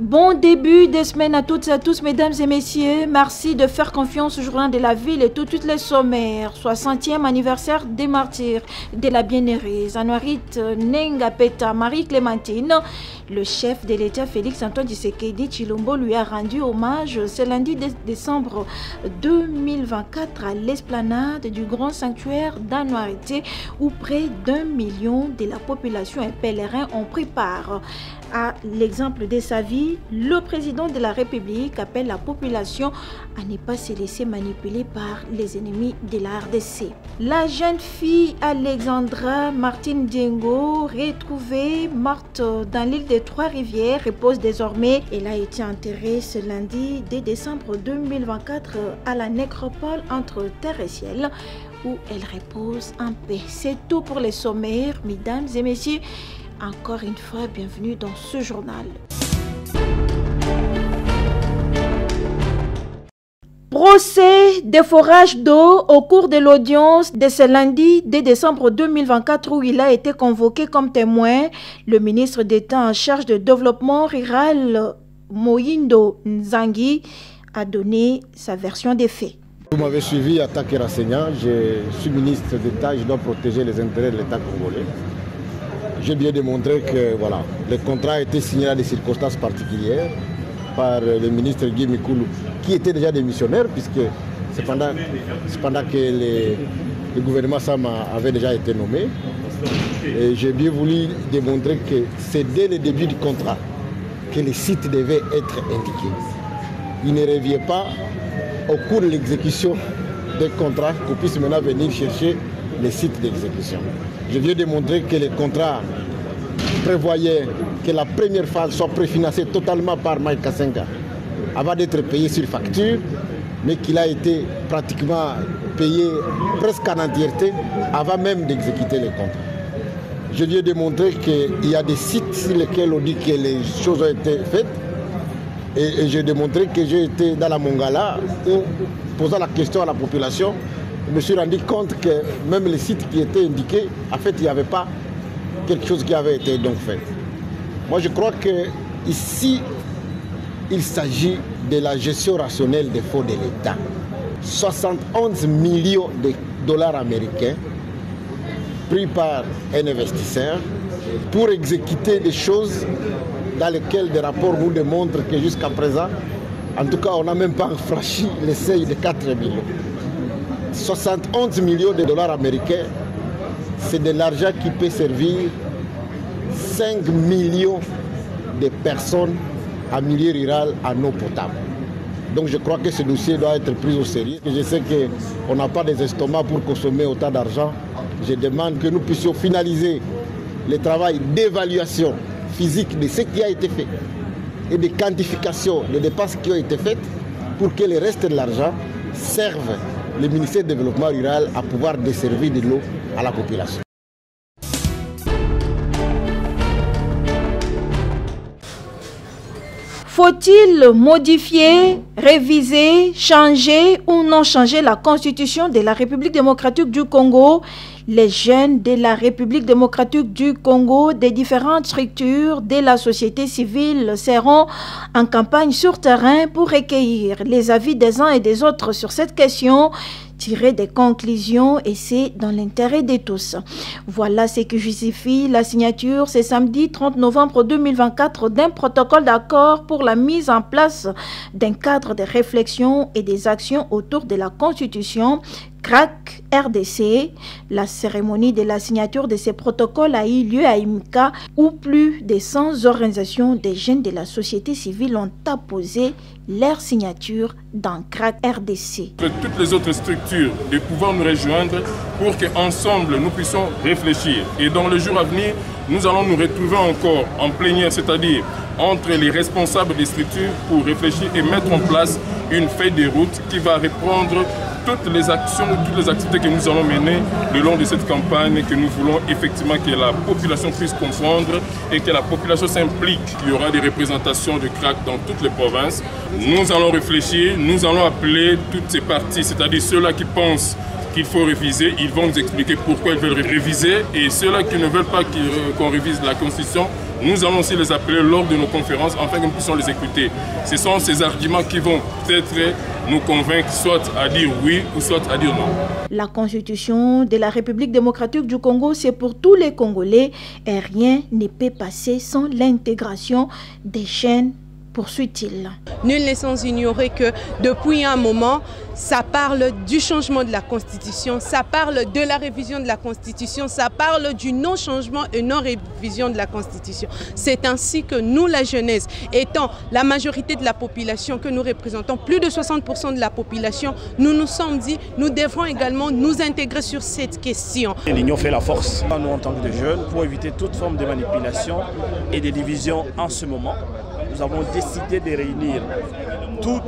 Bon début de semaine à toutes et à tous, mesdames et messieurs. Merci de faire confiance au journal de la ville et tout de suite les sommaires. 60e anniversaire des martyrs de la Bienheureuse. Anouarit Nengapeta Marie-Clémentine. Le chef de l'État Félix Antoine Tshisekedi Tshilombo lui a rendu hommage ce lundi décembre 2024 à l'esplanade du grand sanctuaire d'Anouarité où près d'1 million de la population et pèlerins ont pris part. À l'exemple de sa vie, le président de la République appelle la population à ne pas se laisser manipuler par les ennemis de la RDC. La jeune fille Alexandra Martine Diengo, retrouvée morte dans l'île des Trois-Rivières, repose désormais. Elle a été enterrée ce lundi 2 décembre 2024 à la nécropole entre terre et ciel, où elle repose en paix. C'est tout pour les sommaires, mesdames et messieurs. Encore une fois, bienvenue dans ce journal. Procès de forage d'eau au cours de l'audience de ce lundi 2 décembre 2024 où il a été convoqué comme témoin le ministre d'État en charge de développement rural Mohindo Nzangi a donné sa version des faits. Vous m'avez suivi en tant que renseignant, je suis ministre d'État, je dois protéger les intérêts de l'État congolais. J'ai bien démontré que voilà, le contrat a été signé à des circonstances particulières par le ministre Guy Mikulu, qui était déjà démissionnaire, puisque c'est pendant que le gouvernement Sama avait déjà été nommé. Et j'ai bien voulu démontrer que c'est dès le début du contrat que les sites devaient être indiqués. Il ne revient pas au cours de l'exécution des contrats qu'on puisse maintenant venir chercher les sites d'exécution. Je viens démontrer que le contrat prévoyait que la première phase soit préfinancée totalement par Mike Kassenga avant d'être payé sur facture, mais qu'il a été pratiquement payé presque en entièreté avant même d'exécuter les contrats. Je viens démontrer qu'il y a des sites sur lesquels on dit que les choses ont été faites. Et j'ai démontré que j'ai été dans la Mongala où, posant la question à la population, je me suis rendu compte que même les sites qui étaient indiqués, en fait, il n'y avait pas quelque chose qui avait été donc fait. Moi, je crois qu'ici, il s'agit de la gestion rationnelle des fonds de l'État. 71 millions de dollars américains pris par un investisseur pour exécuter des choses dans lesquelles des rapports vous démontrent que jusqu'à présent, en tout cas, on n'a même pas franchi le seuil de 4 millions. 71 millions de dollars américains, c'est de l'argent qui peut servir 5 millions de personnes en milieu rural en eau potable. Donc je crois que ce dossier doit être pris au sérieux. Je sais qu'on n'a pas des estomacs pour consommer autant d'argent. Je demande que nous puissions finaliser le travail d'évaluation physique de ce qui a été fait et de quantification des dépenses qui ont été faites pour que le reste de l'argent serve le ministère du Développement rural à pouvoir desservir de l'eau à la population. Faut-il modifier, réviser, changer ou non changer la constitution de la République démocratique du Congo? Les jeunes de la République démocratique du Congo, des différentes structures de la société civile seront en campagne sur terrain pour recueillir les avis des uns et des autres sur cette question, tirer des conclusions et c'est dans l'intérêt de tous. Voilà ce qui justifie la signature ce samedi 30 novembre 2024 d'un protocole d'accord pour la mise en place d'un cadre de réflexion et des actions autour de la Constitution CRAC RDC. La cérémonie de la signature de ces protocoles a eu lieu à Imika où plus de 100 organisations des jeunes de la société civile ont apposé leur signature dans CRAC RDC. Toutes les autres structures de pouvoir nous rejoindre pour qu'ensemble nous puissions réfléchir. Et dans le jour à venir, nous allons nous retrouver encore en plénière, c'est-à-dire entre les responsables des structures pour réfléchir et mettre en place une feuille de route qui va reprendre toutes les actions, toutes les activités que nous allons mener le long de cette campagne, que nous voulons effectivement que la population puisse comprendre et que la population s'implique. Il y aura des représentations de CRAC dans toutes les provinces. Nous allons réfléchir, nous allons appeler toutes ces parties, c'est-à-dire ceux-là qui pensent qu'il faut réviser, ils vont nous expliquer pourquoi ils veulent réviser. Et ceux-là qui ne veulent pas qu'on révise la Constitution, nous allons aussi les appeler lors de nos conférences afin que nous puissions les écouter. Ce sont ces arguments qui vont peut-être nous convaincre soit à dire oui ou soit à dire non. La Constitution de la République démocratique du Congo, c'est pour tous les Congolais et rien ne peut passer sans l'intégration des chaînes, poursuit-il. Nul n'est sans ignorer que depuis un moment, ça parle du changement de la Constitution, ça parle de la révision de la Constitution, ça parle du non-changement et non-révision de la Constitution. C'est ainsi que nous, la jeunesse, étant la majorité de la population que nous représentons, plus de 60% de la population, nous nous sommes dit, nous devrons également nous intégrer sur cette question. L'union fait la force, nous en tant que jeunes, pour éviter toute forme de manipulation et de division en ce moment. Nous avons décidé de réunir toutes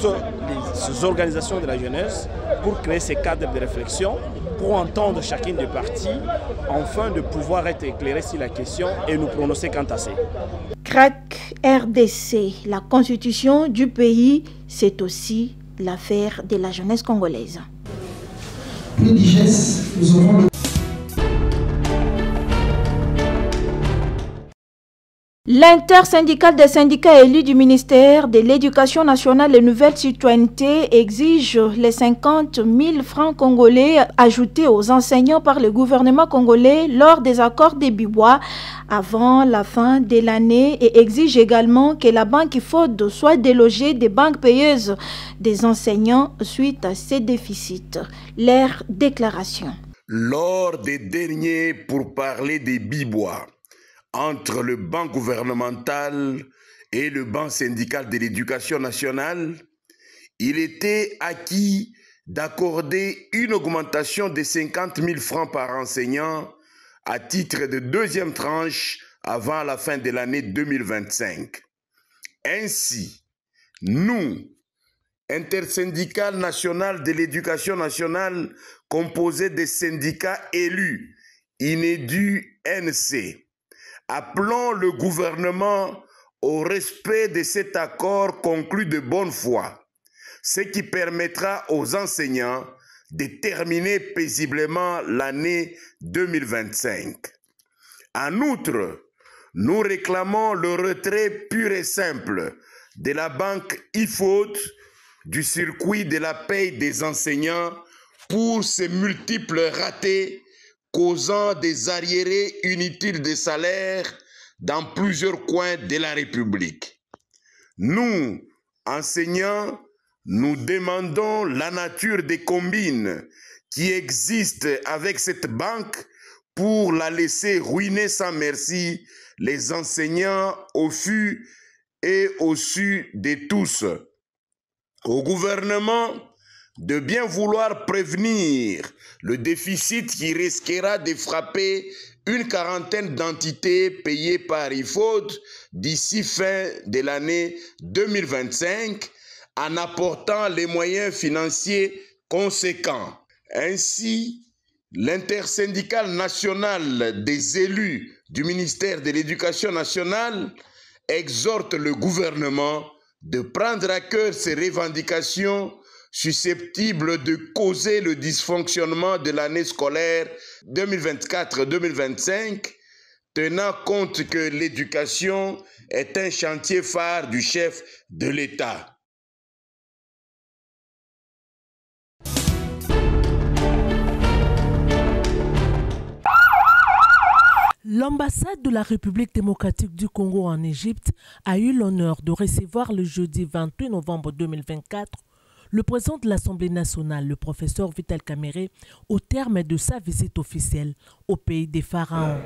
les organisations de la jeunesse pour créer ces cadres de réflexion, pour entendre chacune des parties, afin de pouvoir être éclairés sur la question et nous prononcer quant à ça. CRAC RDC, la constitution du pays, c'est aussi l'affaire de la jeunesse congolaise. Nous aurons L'intersyndicale des syndicats élus du ministère de l'Éducation nationale et Nouvelle Citoyenneté exige les 50 000 francs congolais ajoutés aux enseignants par le gouvernement congolais lors des accords des Bibois avant la fin de l'année et exige également que la banque IFOD soit délogée des banques payeuses des enseignants suite à ces déficits. Leur déclaration. Lors des derniers pourparlers des Bibois, entre le banc gouvernemental et le banc syndical de l'éducation nationale, il était acquis d'accorder une augmentation de 50 000 francs par enseignant à titre de deuxième tranche avant la fin de l'année 2025. Ainsi, nous, intersyndicale nationale de l'éducation nationale, composée des syndicats élus, INEDU NC, appelons le gouvernement au respect de cet accord conclu de bonne foi, ce qui permettra aux enseignants de terminer paisiblement l'année 2025. En outre, nous réclamons le retrait pur et simple de la banque IFOD du circuit de la paye des enseignants pour ces multiples ratés causant des arriérés inutiles de salaire dans plusieurs coins de la République. Nous, enseignants, nous demandons la nature des combines qui existent avec cette banque pour la laisser ruiner sans merci les enseignants au fût et au su de tous. Au gouvernement de bien vouloir prévenir le déficit qui risquera de frapper une quarantaine d'entités payées par IFOD d'ici fin de l'année 2025 en apportant les moyens financiers conséquents. Ainsi, l'intersyndicale nationale des élus du ministère de l'Éducation nationale exhorte le gouvernement de prendre à cœur ces revendications susceptibles de causer le dysfonctionnement de l'année scolaire 2024-2025, tenant compte que l'éducation est un chantier phare du chef de l'État. L'ambassade de la République démocratique du Congo en Égypte a eu l'honneur de recevoir le jeudi 28 novembre 2024 le président de l'Assemblée nationale, le professeur Vital Kamerhe, au terme de sa visite officielle au pays des pharaons.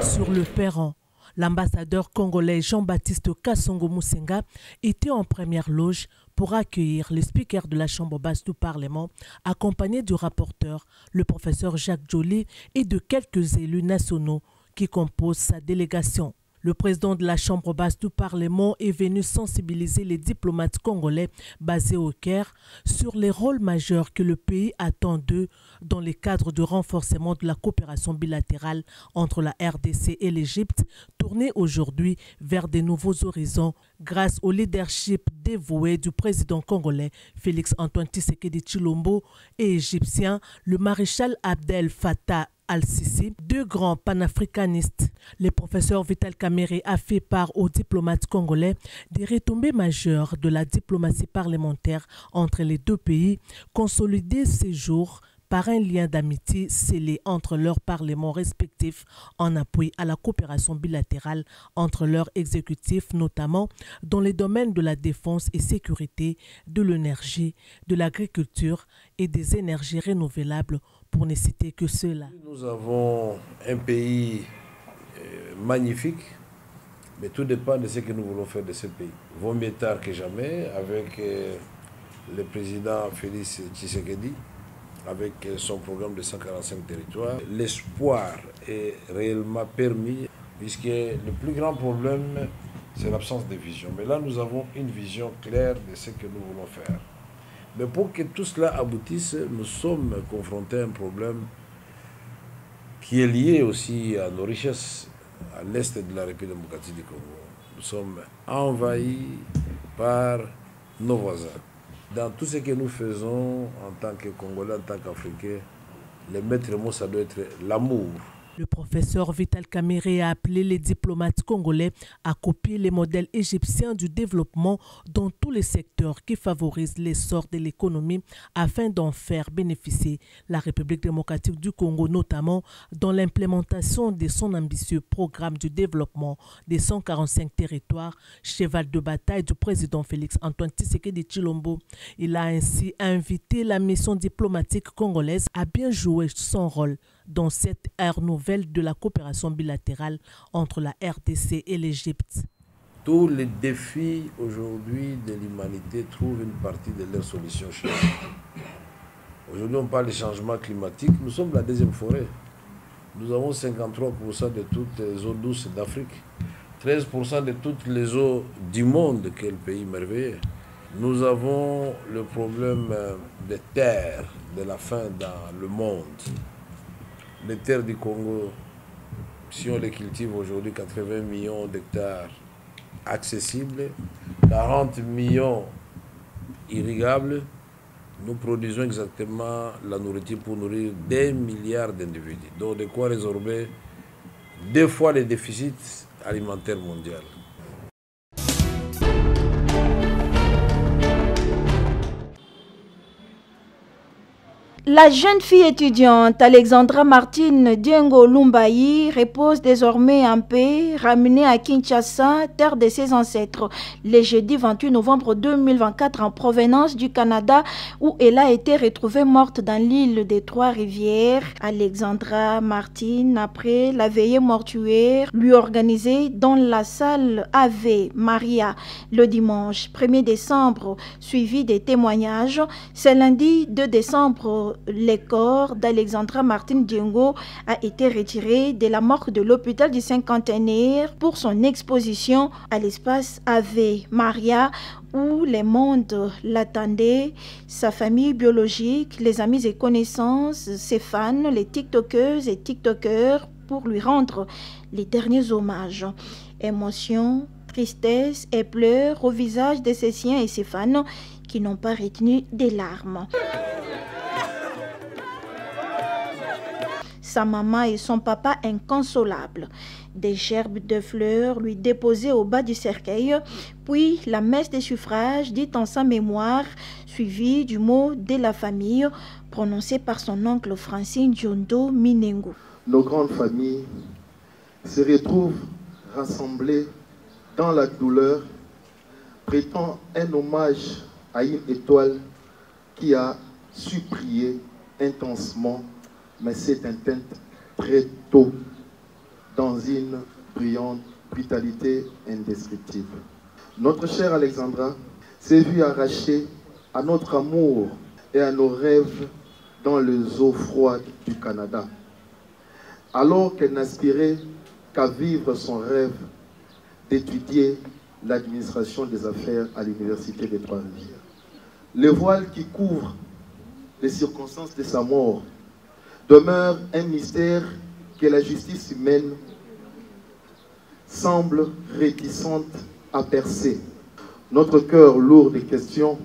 Sur le perron, l'ambassadeur congolais Jean-Baptiste Kassongo Musenga était en première loge pour accueillir le speaker de la Chambre basse du Parlement, accompagné du rapporteur, le professeur Jacques Joly, et de quelques élus nationaux qui composent sa délégation. Le président de la Chambre basse du Parlement est venu sensibiliser les diplomates congolais basés au Caire sur les rôles majeurs que le pays attend d'eux dans les cadres de renforcement de la coopération bilatérale entre la RDC et l'Égypte, tournée aujourd'hui vers de nouveaux horizons grâce au leadership dévoué du président congolais Félix-Antoine Tshisekedi Tshilombo et égyptien le maréchal Abdel Fattah Al-Sisi, deux grands panafricanistes. Le professeur Vital Kamerhe a fait part aux diplomates congolais des retombées majeures de la diplomatie parlementaire entre les deux pays, consolidées ces jours par un lien d'amitié scellé entre leurs parlements respectifs en appui à la coopération bilatérale entre leurs exécutifs, notamment dans les domaines de la défense et sécurité, de l'énergie, de l'agriculture et des énergies renouvelables, pour ne citer que cela. Nous avons un pays magnifique, mais tout dépend de ce que nous voulons faire de ce pays. Vaut mieux tard que jamais avec le président Félix Tshisekedi, avec son programme de 145 territoires. L'espoir est réellement permis, puisque le plus grand problème, c'est l'absence de vision. Mais là, nous avons une vision claire de ce que nous voulons faire. Mais pour que tout cela aboutisse, nous sommes confrontés à un problème qui est lié aussi à nos richesses à l'est de la République démocratique du Congo. Nous sommes envahis par nos voisins. Dans tout ce que nous faisons en tant que Congolais, en tant qu'Africains, le maître mot, ça doit être l'amour. Le professeur Vital Kamerhe a appelé les diplomates congolais à copier les modèles égyptiens du développement dans tous les secteurs qui favorisent l'essor de l'économie afin d'en faire bénéficier la République démocratique du Congo, notamment dans l'implémentation de son ambitieux programme du développement des 145 territoires, cheval de bataille du président Félix-Antoine Tshisekedi Tshilombo. Il a ainsi invité la mission diplomatique congolaise à bien jouer son rôle dans cette ère nouvelle de la coopération bilatérale entre la RDC et l'Égypte. Tous les défis aujourd'hui de l'humanité trouvent une partie de leur solution chez nous. Aujourd'hui, on parle de changement climatique. Nous sommes la deuxième forêt. Nous avons 53% de toutes les eaux douces d'Afrique, 13% de toutes les eaux du monde. Quel pays merveilleux. Nous avons le problème des terres, de la faim dans le monde. Les terres du Congo, si on les cultive aujourd'hui, 80 millions d'hectares accessibles, 40 millions irrigables, nous produisons exactement la nourriture pour nourrir des milliards d'individus. Donc de quoi résorber 2 fois les déficits alimentaires mondiaux. La jeune fille étudiante Alexandra Martine Diengo Lumbayi repose désormais en paix, ramenée à Kinshasa, terre de ses ancêtres, le jeudi 28 novembre 2024 en provenance du Canada, où elle a été retrouvée morte dans l'île des Trois-Rivières. Alexandra Martine, après la veillée mortuaire lui organisée dans la salle Ave Maria le dimanche 1er décembre, suivi des témoignages, ce lundi 2 décembre, le corps d'Alexandra Martine Diengo a été retiré de la morgue de l'hôpital du Cinquantenaire pour son exposition à l'espace Ave Maria où le monde l'attendait, sa famille biologique, les amis et connaissances, ses fans, les TikTokeuses et TikTokers pour lui rendre les derniers hommages. Émotion, tristesse et pleurs au visage de ses siens et ses fans qui n'ont pas retenu des larmes. Sa maman et son papa inconsolables. Des gerbes de fleurs lui déposées au bas du cercueil, puis la messe des suffrages dite en sa mémoire, suivie du mot de la famille prononcé par son oncle Francine Diondo Minengo. Nos grandes familles se retrouvent rassemblées dans la douleur, prêtant un hommage à une étoile qui a su prier intensement, mais s'est éteinte très tôt dans une brillante vitalité indescriptible. Notre chère Alexandra s'est vue arrachée à notre amour et à nos rêves dans les eaux froides du Canada. Alors qu'elle n'aspirait qu'à vivre son rêve d'étudier l'administration des affaires à l'université des Trois-Rivières. Le voile qui couvre les circonstances de sa mort demeure un mystère que la justice humaine semble réticente à percer. Notre cœur lourd de questions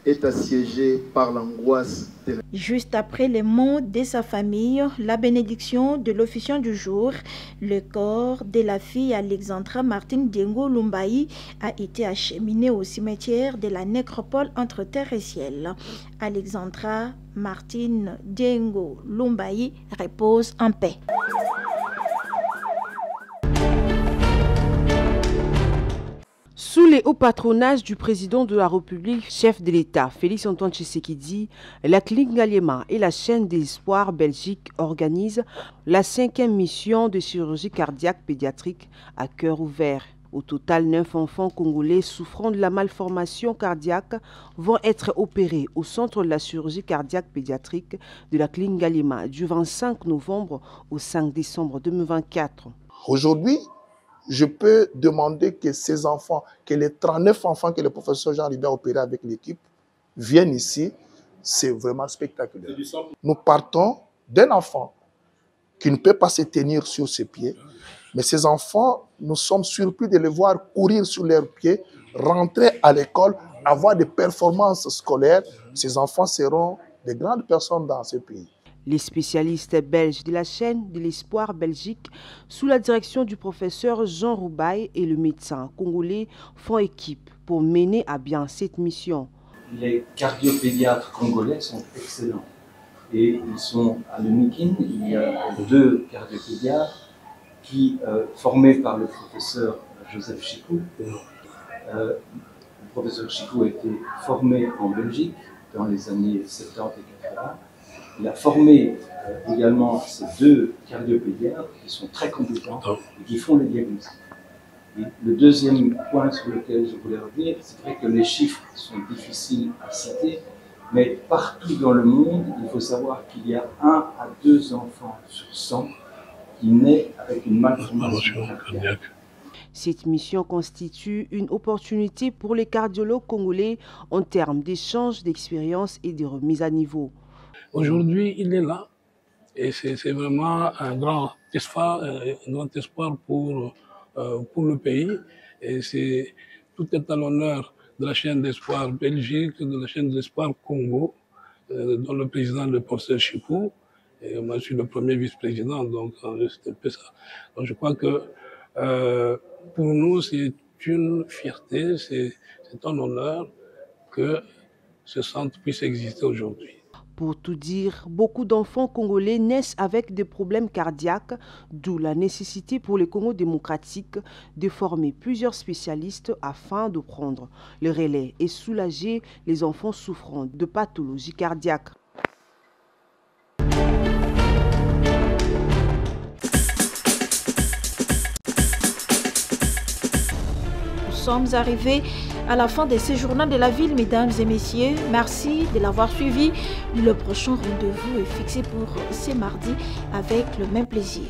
est assiégé par l'angoisse de la... Juste après les mots de sa famille, la bénédiction de l'officiant du jour, le corps de la fille Alexandra Martine Diengo Lumbayi a été acheminé au cimetière de la nécropole entre terre et ciel. Alexandra Martine Diengo Lumbayi repose en paix. Sous les hauts patronages du président de la République, chef de l'État, Félix-Antoine Tshisekedi, la clinique Ngaliema et la chaîne des Espoirs Belgique organisent la 5e mission de chirurgie cardiaque pédiatrique à cœur ouvert. Au total, 9 enfants congolais souffrant de la malformation cardiaque vont être opérés au centre de la chirurgie cardiaque pédiatrique de la clinique Ngaliema du 25 novembre au 5 décembre 2024. Aujourd'hui, je peux demander que ces enfants, que les 39 enfants que le professeur Jean Ribert a opérés avec l'équipe viennent ici. C'est vraiment spectaculaire. Nous partons d'un enfant qui ne peut pas se tenir sur ses pieds. Mais ces enfants, nous sommes surpris de les voir courir sur leurs pieds, rentrer à l'école, avoir des performances scolaires. Ces enfants seront de grandes personnes dans ce pays. Les spécialistes belges de la chaîne de l'Espoir Belgique, sous la direction du professeur Jean Roubaille et le médecin congolais, font équipe pour mener à bien cette mission. Les cardiopédiatres congolais sont excellents et ils sont à l'UNIKIN. Il y a 2 cardiopédiatres qui, formés par le professeur Joseph Chikou, le professeur Chikou a été formé en Belgique dans les années 70 et 80. Il a formé également ces 2 cardiopédiatres qui sont très compétents et qui font les diagnostics. Et le deuxième point sur lequel je voulais revenir, c'est vrai que les chiffres sont difficiles à citer, mais partout dans le monde, il faut savoir qu'il y a 1 à 2 enfants sur 100 qui naissent avec une malformation cardiaque. Cette mission constitue une opportunité pour les cardiologues congolais en termes d'échange d'expériences et de remise à niveau. Aujourd'hui, il est là et c'est vraiment un grand espoir pour le pays. Et c'est tout est à l'honneur de la chaîne d'espoir Belgique, de la chaîne d'espoir Congo, dont le président est le professeur Chikou. Et moi, je suis le premier vice-président, donc c'est un peu ça. Donc je crois que pour nous, c'est une fierté, c'est un honneur que ce centre puisse exister aujourd'hui. Pour tout dire, beaucoup d'enfants congolais naissent avec des problèmes cardiaques, d'où la nécessité pour le Congo démocratique de former plusieurs spécialistes afin de prendre le relais et soulager les enfants souffrant de pathologies cardiaques. Nous sommes arrivés à la fin de ce journal de la ville, mesdames et messieurs. Merci de l'avoir suivi. Le prochain rendez-vous est fixé pour ce mardi avec le même plaisir.